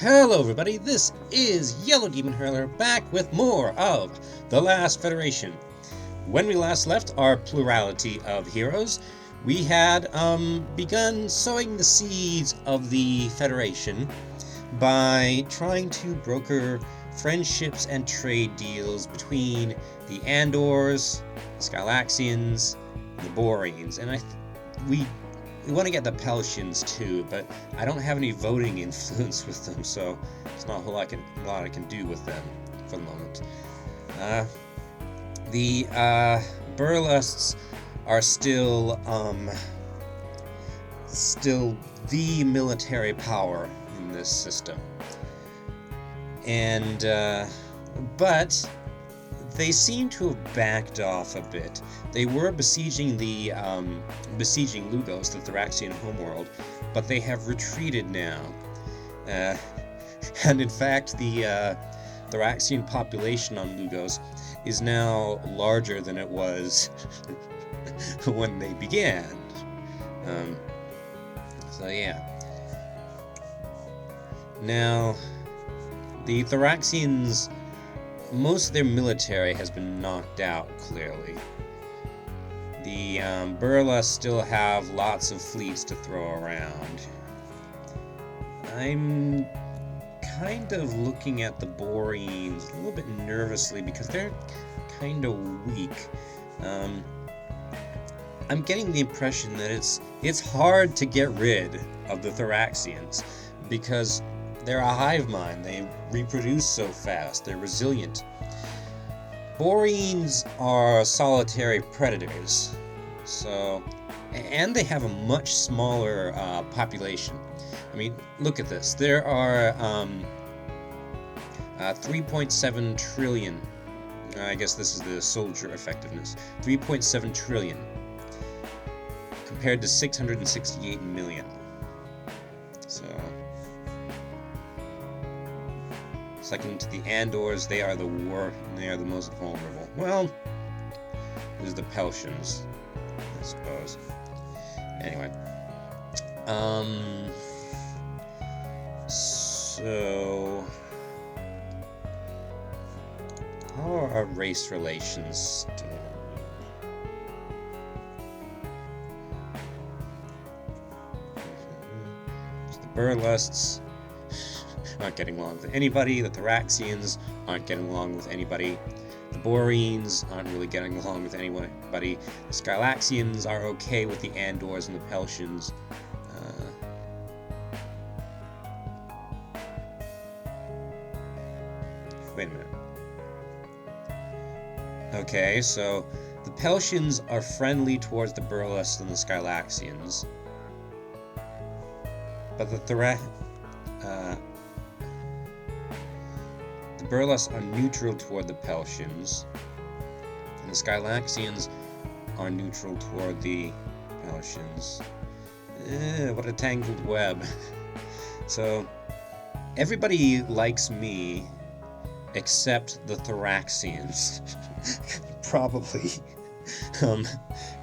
Hello everybody, this is YellowDemonHurlr back with more of The Last Federation. When we last left our plurality of heroes, we had begun sowing the seeds of the Federation by trying to broker friendships and trade deals between the Andors, the Skylaxians, the Boreans, and we want to get the Peltians too, but I don't have any voting influence with them, so there's not a whole lot I can do with them for the moment. The burlusts are still the military power in this system, and but they seem to have backed off a bit. They were besieging Lugos, the Thraxian homeworld, but they have retreated now. And in fact, the Thraxian population on Lugos is now larger than it was when they began. So yeah. Now, the Thraxians, most of their military has been knocked out, clearly. The burlusts still have lots of fleets to throw around. I'm kind of looking at the Boreans a little bit nervously because they're kind of weak. I'm getting the impression that it's hard to get rid of the Thraxians because they're a hive mind. They reproduce so fast. They're resilient. Boreans are solitary predators, and they have a much smaller population. I mean, look at this. There are 3.7 trillion. I guess this is the soldier effectiveness. 3.7 trillion compared to 668 million. So, second to the Andors, they are the most vulnerable. Well, there's the Peltians, I suppose. Anyway, so how are our race relations doing? The Burlusts aren't getting along with anybody. The Thraxians aren't getting along with anybody. The Boreans aren't really getting along with anybody. The Skylaxians are okay with the Andors and the Peltians. Wait a minute. Okay, so the Peltians are friendly towards the Burlusts and the Skylaxians, but the Burlusts are neutral toward the Peltians, and the Skylaxians are neutral toward the Peltians. What a tangled web. So, everybody likes me except the Thraxians. Probably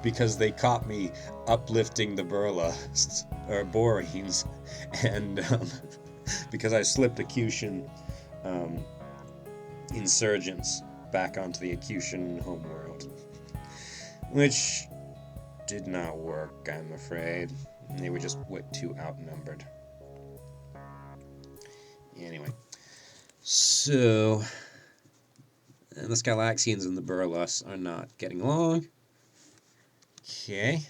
because they caught me uplifting the burlusts, or Boreans, and because I slipped Acutian insurgents back onto the Acutian homeworld, which did not work, I'm afraid. They were just too outnumbered. Anyway, so the Skylaxians and the Burlusts are not getting along. Okay.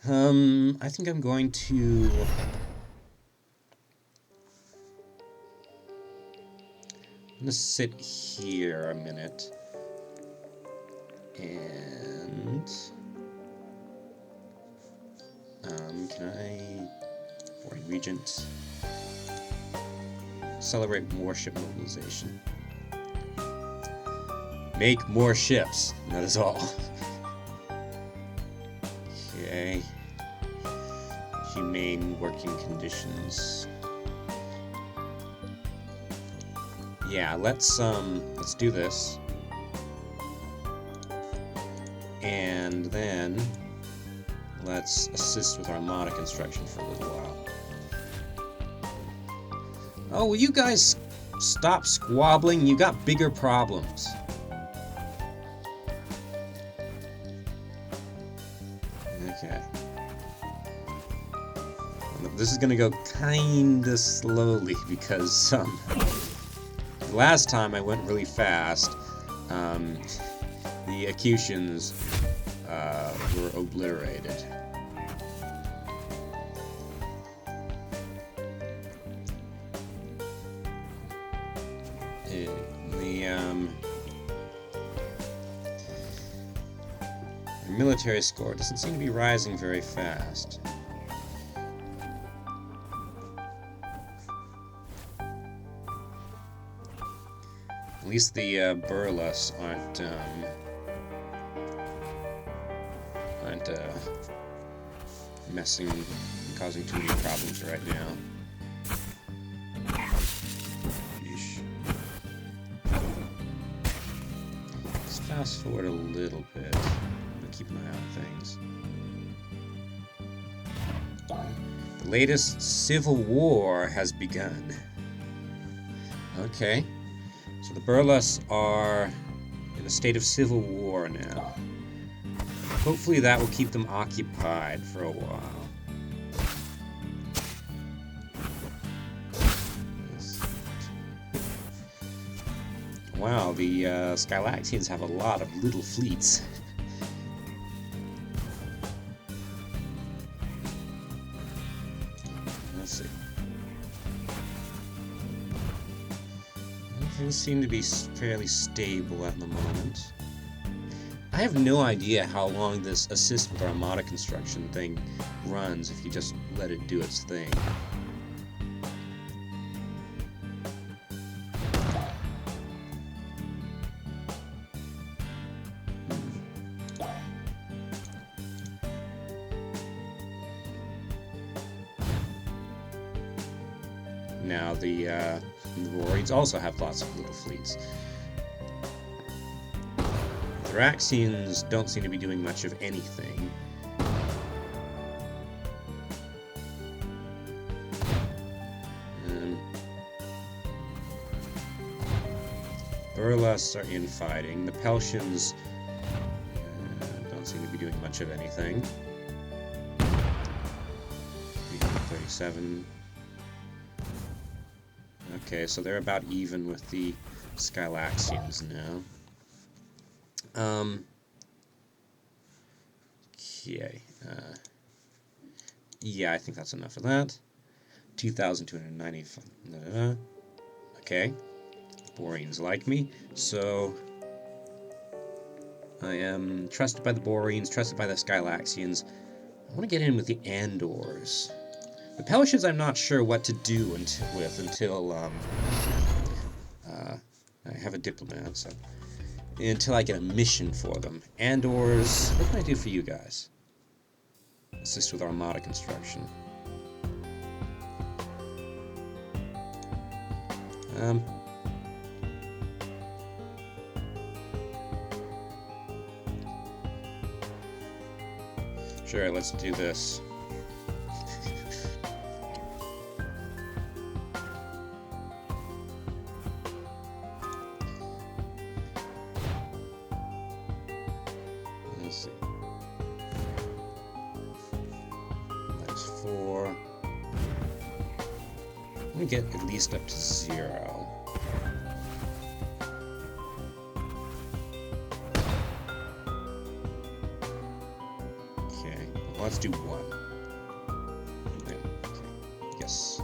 I think I'm going to sit here a minute and can I, Foreign Regent, celebrate warship mobilization. Make more ships, that is all. Okay. Humane working conditions. Yeah, let's do this. And then let's assist with Armada construction for a little while. Oh, will you guys stop squabbling? You got bigger problems. Okay. This is gonna go kinda slowly because last time I went really fast. The Acutians were obliterated. The military score doesn't seem to be rising very fast. At least the burlusts aren't causing too many problems right now. Yeesh. Let's fast forward a little bit. I'm gonna keep an eye on things. The latest civil war has begun. Okay. So the burlusts are in a state of civil war now. Hopefully that will keep them occupied for a while. Wow, the Skylaxians have a lot of little fleets. Let's see. Things seem to be fairly stable at the moment. I have no idea how long this assist with armada construction thing runs if you just let it do its thing. Now the Warriors also have lots of little fleets. The Thraxians don't seem to be doing much of anything. Burlusts are infighting. The Peltians don't seem to be doing much of anything. 37. Okay, so they're about even with the Skylaxians now. Okay. Yeah, I think that's enough of that. 2,290. Okay. Boreans like me, so I am trusted by the Boreans, trusted by the Skylaxians. I want to get in with the Andors. The Peltians I'm not sure what to do until I have a diplomat, so until I get a mission for them. Andors, what can I do for you guys? Assist with armada construction. Sure, let's do this. Let's see. That's 4. I'm gonna get at least up to 0. Okay, well, let's do 1. Yeah, okay. Yes.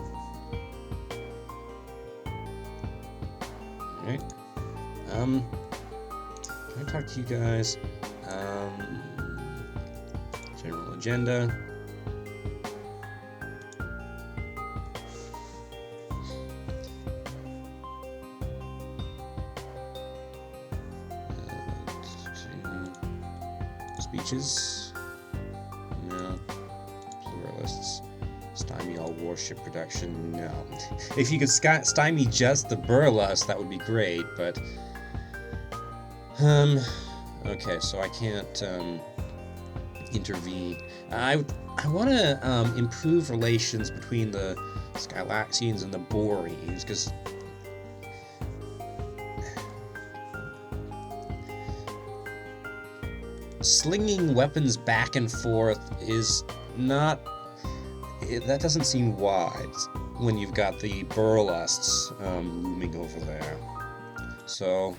Alright. Can I talk to you guys? General agenda. Speeches. No. Pluralists. Stymie all warship production. No. If you could stymie just the burlust, that would be great, but okay, so I can't intervene. I would I want to improve relations between the Skylaxians and the Boreans, because slinging weapons back and forth is not... that doesn't seem wise when you've got the burlusts looming over there. So,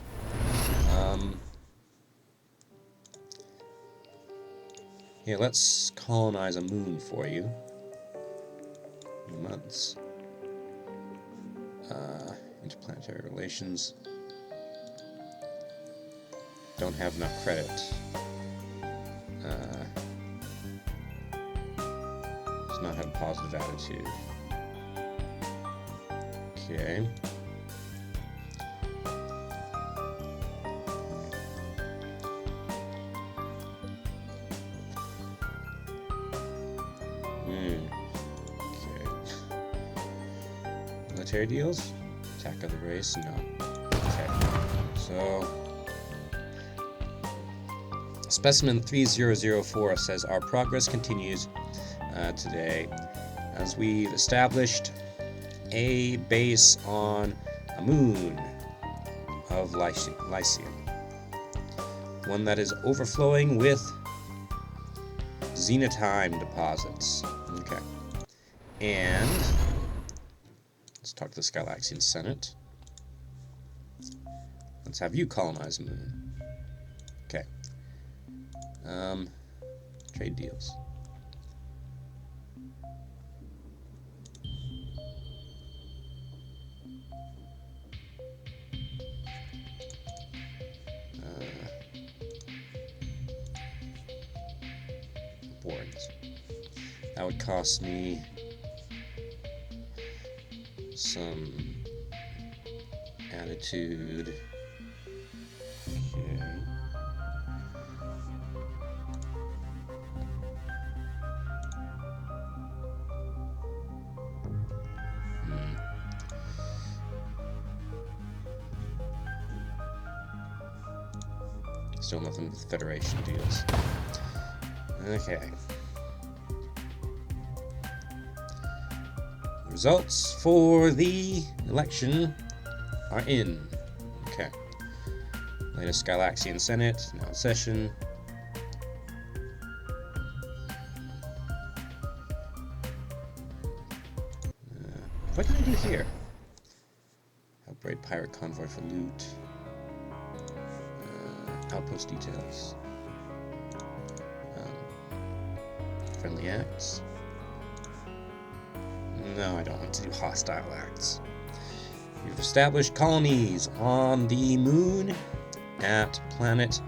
yeah, let's colonize a moon for you. Months. Interplanetary relations. Don't have enough credit. Does not have a positive attitude. Okay. Okay. Military deals? Attack of the race? No. Okay. So... Specimen 3004 says, our progress continues today as we've established a base on a moon of Lycium. One that is overflowing with xenotime deposits. Okay. And let's talk to the Skylaxian Senate. Let's have you colonize a moon. Okay. Trade deals. Boards. That would cost me some attitude. Okay. Still nothing with Federation deals. Okay. Results for the election are in. Okay. Latest Skylaxian Senate, now in session. What can I do here? Help raid pirate convoy for loot. Outpost details. Friendly acts. No, I don't want to do hostile acts. You've established colonies on the moon at planet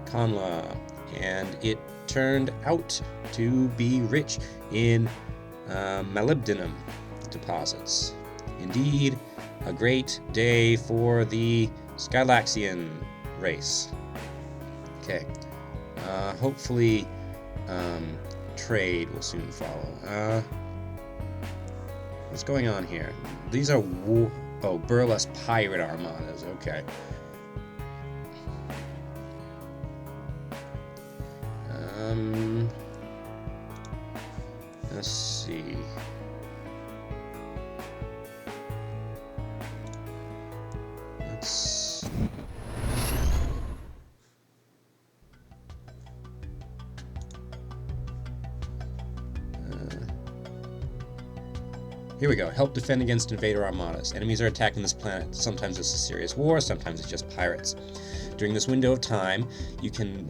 Conla, and it turned out to be rich in molybdenum deposits. Indeed, a great day for the Skylaxian race. Okay. Hopefully, trade will soon follow. What's going on here? These are burlust pirate armadas. Okay. Let's see. Here we go. Help defend against invader armadas. Enemies are attacking this planet. Sometimes it's a serious war, sometimes it's just pirates. During this window of time, you can,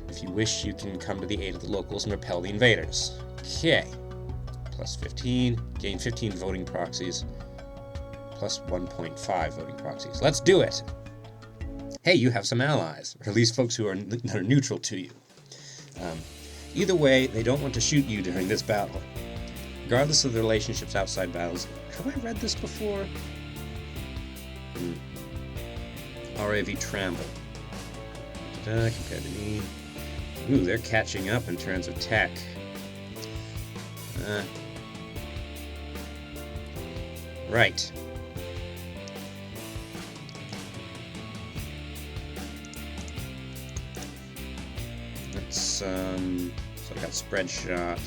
if you wish, you can come to the aid of the locals and repel the invaders. Okay. Plus 15. Gain 15 voting proxies. Plus 1.5 voting proxies. Let's do it! Hey, you have some allies. Or at least folks who are neutral to you. Either way, they don't want to shoot you during this battle. Regardless of the relationships outside battles. Have I read this before? RAV Tramble. Compared to me. Ooh, they're catching up in terms of tech. Right. Let's So I got spread shot.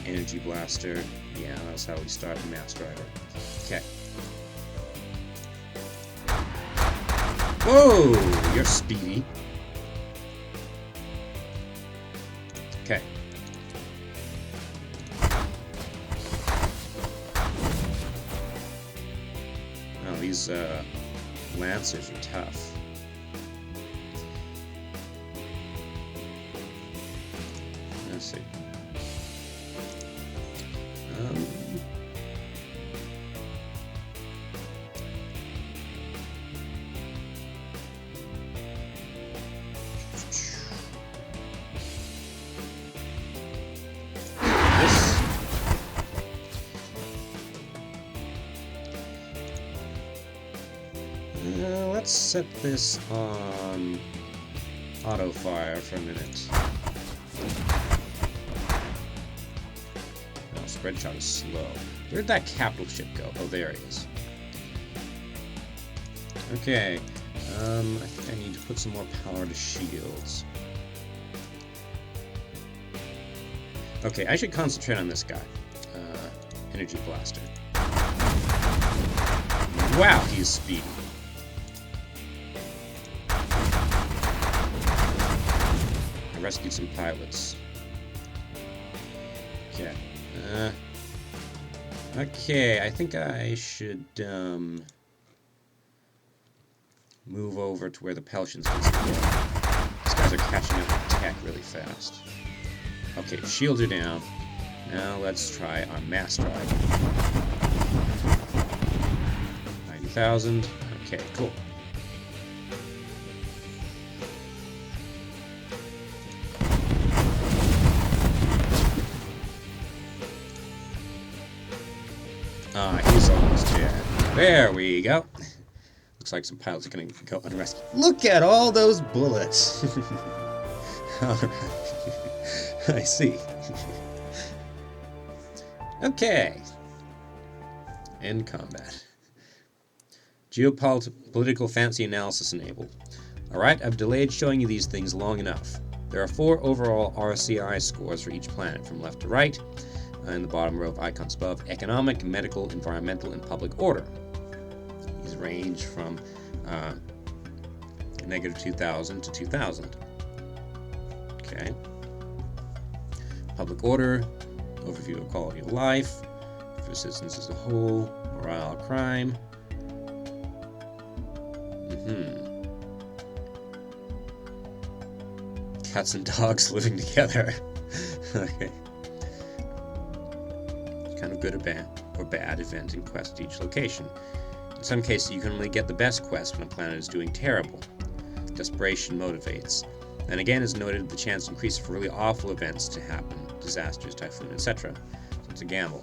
Energy blaster. Yeah, that's how we start the mass driver. Okay. Whoa! You're speedy. Okay. Oh, these lancers are tough. Let's see. Let's set this on auto fire for a minute. Oh, spread shot is slow. Where'd that capital ship go? Oh, there it is. Okay, I think I need to put some more power to shields. Okay, I should concentrate on this guy. Energy blaster. Wow, he's speedy. I rescued some pilots. Okay. Okay, I think I should move over to where the peltians can support. These guys are catching up with tech really fast. Okay, shields are down. Now let's try our mass drive. 90,000. Okay, cool. He's almost dead. There we go. Looks like some pilots are going to go unrescued. Look at all those bullets. Alright. I see. Okay. End combat. Geopolitical fancy analysis enabled. Alright, I've delayed showing you these things long enough. There are 4 overall RCI scores for each planet, from left to right, in the bottom row of icons above: economic, medical, environmental, and public order. These range from -2000 to 2000. Okay. Public order, overview of quality of life, for citizens as a whole, morale, crime. Cats and dogs living together. Okay. Kind of good or bad event and quest to each location. In some cases, you can only get the best quest when a planet is doing terrible. Desperation motivates. And again, as noted, the chance increases for really awful events to happen, disasters, typhoon, etc. So it's a gamble.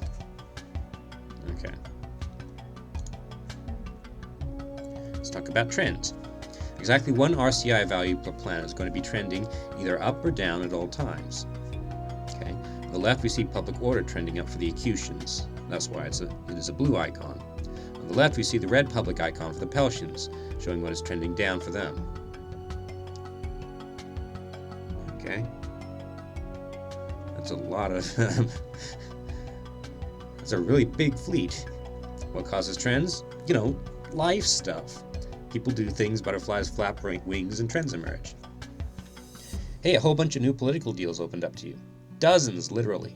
Okay. Let's talk about trends. Exactly 1 RCI value per planet is going to be trending either up or down at all times. Okay. On the left, we see public order trending up for the Acutians. That's why it is a blue icon. On the left, we see the red public icon for the Peltians, showing what is trending down for them. Okay. That's a lot of... That's a really big fleet. What causes trends? You know, life stuff. People do things, butterflies flap wings, and trends emerge. Hey, a whole bunch of new political deals opened up to you. Dozens, literally.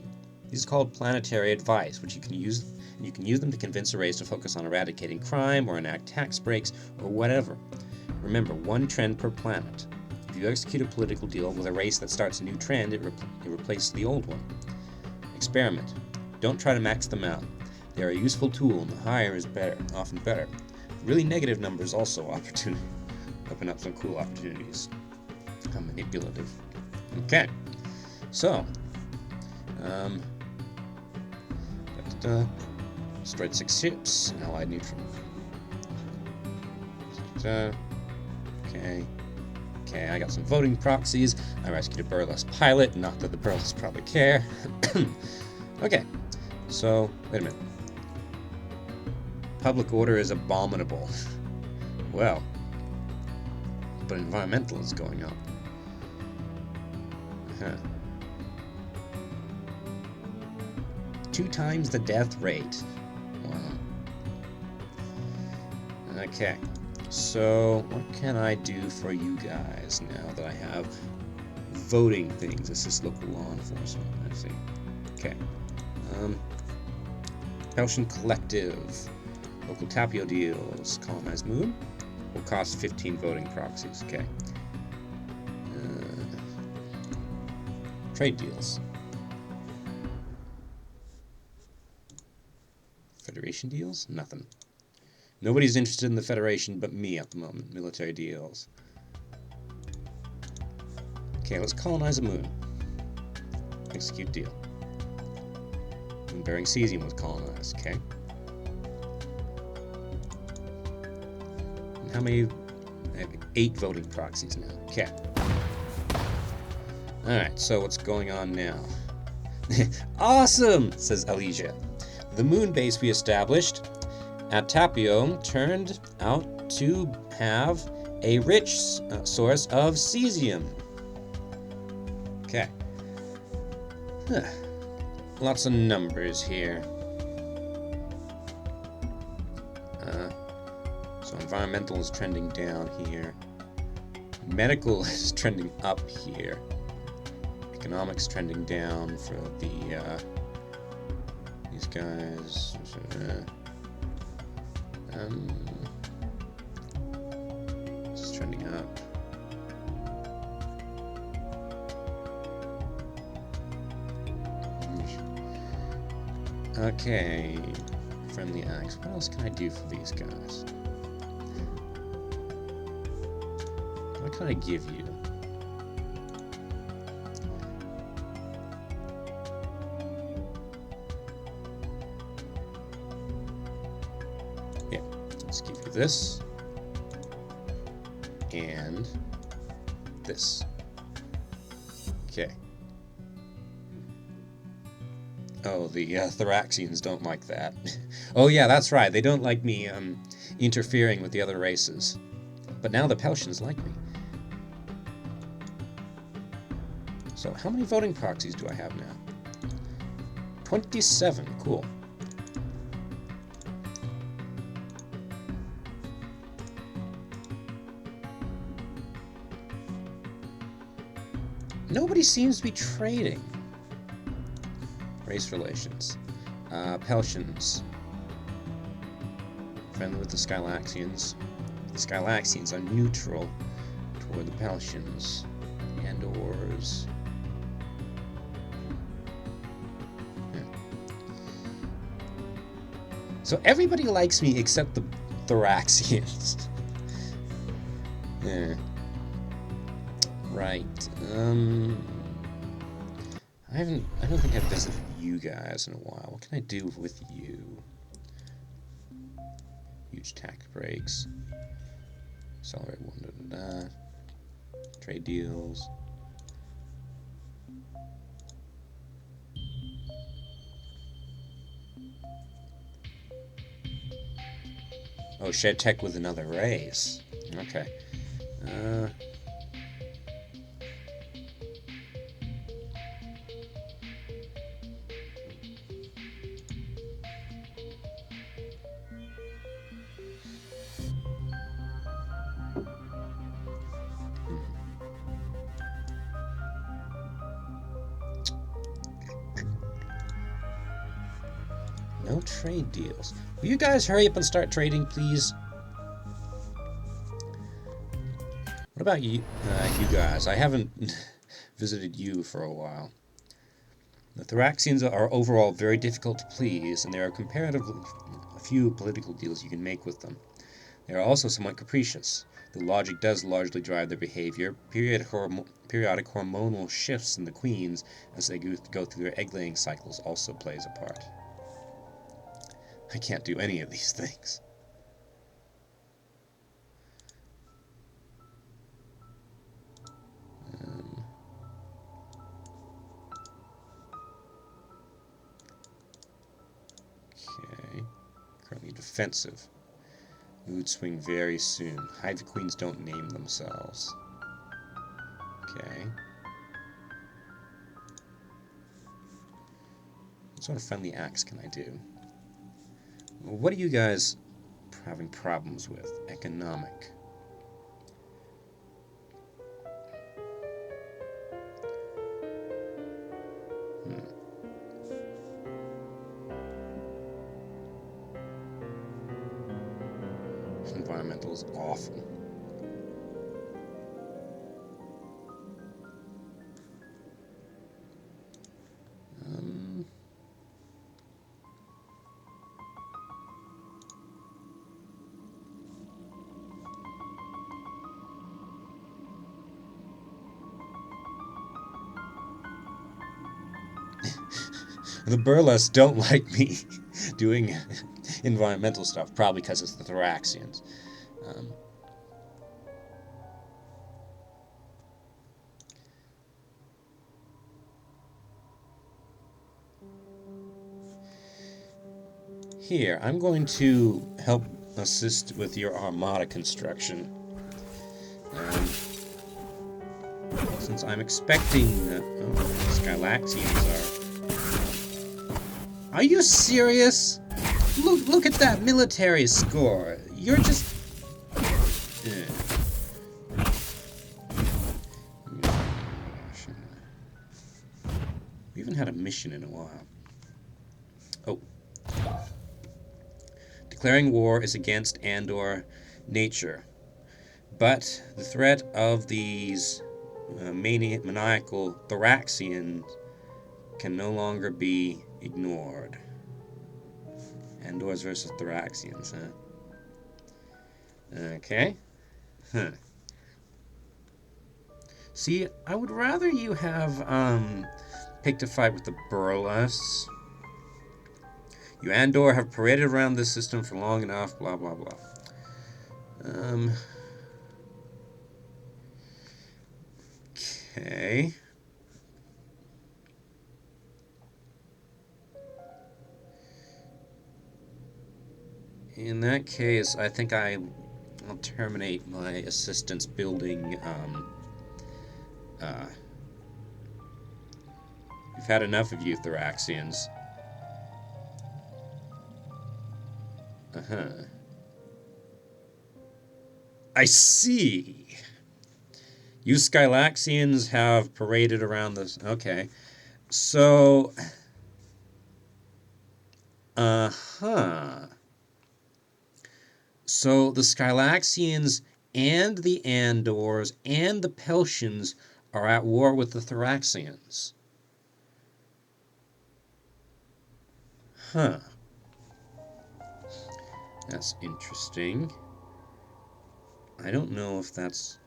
These are called planetary advice, which you can use them to convince a race to focus on eradicating crime or enact tax breaks or whatever. Remember, 1 trend per planet. If you execute a political deal with a race that starts a new trend, it replaces the old one. Experiment. Don't try to max them out. They are a useful tool, and the higher is better, often better. Really negative numbers also open up some cool opportunities. How manipulative. Okay, so destroyed 6 ships, allied neutral. Okay, I got some voting proxies. I rescued a burlust pilot, not that the burlust probably care. Okay, so wait a minute. Public order is abominable. Well, but environmental is going up. Huh. 2 times the death rate. Wow. Okay. So, what can I do for you guys now that I have voting things? Assist local law enforcement. I see. Okay. Peltian Collective. Local Tapio deals. Colonize Moon. Will cost 15 voting proxies. Okay. Trade deals. Federation deals? Nothing. Nobody's interested in the Federation but me at the moment. Military deals. Okay, let's colonize a moon. Execute deal. Moon-bearing cesium was colonized. Okay. And how many? I have 8 voting proxies now. Okay. Alright, so what's going on now? Awesome, says Alicia. The moon base we established at Tapio turned out to have a rich source of cesium. Okay. Lots of numbers here. So environmental is trending down here. Medical is trending up here. Economics trending down for the these guys. It's trending up. Okay, friendly acts. What else can I do for these guys? What can I give you? Yeah, let's give you this and this. Okay. Oh, the Thoraxians don't like that. Oh yeah, that's right. They don't like me interfering with the other races. But now the Peltians like me. So how many voting proxies do I have now? 27. Cool. Nobody seems to be trading. Race relations. Peltians. Friendly with the Skylaxians. The Skylaxians are neutral toward the Peltians. And ors. Yeah. So everybody likes me except the Thoraxians. Yeah. Right. I don't think I've visited you guys in a while. What can I do with you? Huge tax breaks. Accelerate one, trade deals. Oh, share tech with another race. Okay. No trade deals. Will you guys hurry up and start trading, please? What about you, you guys? I haven't visited you for a while. The Thoraxians are overall very difficult to please, and there are comparatively a few political deals you can make with them. They are also somewhat capricious. The logic does largely drive their behavior. Periodic hormonal shifts in the queens as they go through their egg-laying cycles also plays a part. I can't do any of these things. Okay. Currently defensive. Mood swing very soon. Hive queens don't name themselves. Okay. What sort of friendly acts can I do? What are you guys having problems with? Economic. Environmental is awful. The burlust don't like me doing environmental stuff, probably because it's the Thoraxians. Here, I'm going to help assist with your armada construction. Since I'm expecting that Skylaxians are... Are you serious? Look at that military score. You're just... We haven't had a mission in a while. Oh. Declaring war is against Andor nature. But the threat of these maniacal Thoraxians can no longer be ignored. Andors versus Thoraxians, huh? Okay. Huh. See, I would rather you have picked a fight with the burlusts. You Andor have paraded around this system for long enough, blah blah blah. Okay. In that case, I think I'll terminate my assistance building. We've had enough of you, Thoraxians. I see. You Skylaxians have paraded around this. Okay. So. So the Skylaxians and the Andors and the Peltians are at war with the Thoraxians. Huh. That's interesting. I don't know if that's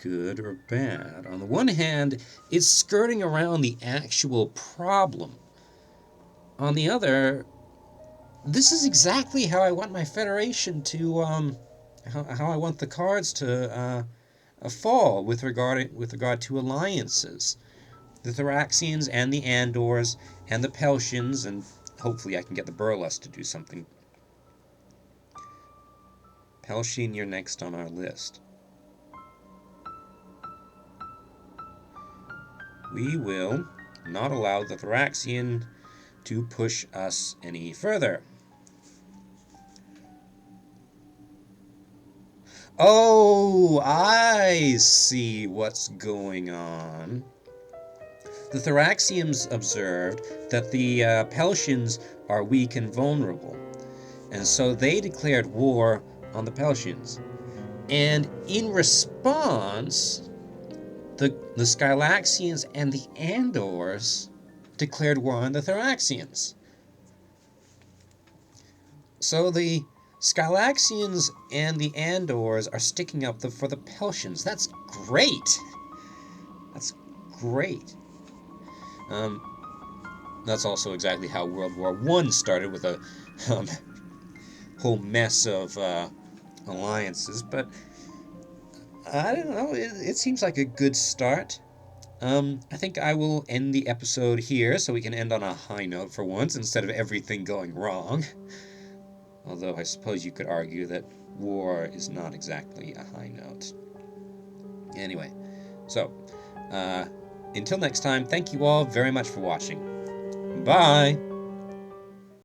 good or bad. On the one hand, it's skirting around the actual problem. On the other, this is exactly how I want my Federation to, how I want the cards to fall with regard to alliances. The Thoraxians and the Andors and the Peltians, and hopefully I can get the burlust to do something. Peltian, you're next on our list. We will not allow the Thoraxian to push us any further. Oh, I see what's going on. The Thoraxians observed that the Peltians are weak and vulnerable, and so they declared war on the Peltians. And in response, the Skylaxians and the Andors declared war on the Thoraxians. So the Skylaxians and the Andors are sticking up for the Peltians. That's great. That's great. That's also exactly how World War I started, with a whole mess of alliances. But I don't know. It seems like a good start. I think I will end the episode here so we can end on a high note for once instead of everything going wrong. Although I suppose you could argue that war is not exactly a high note. Anyway, so until next time, thank you all very much for watching. Bye!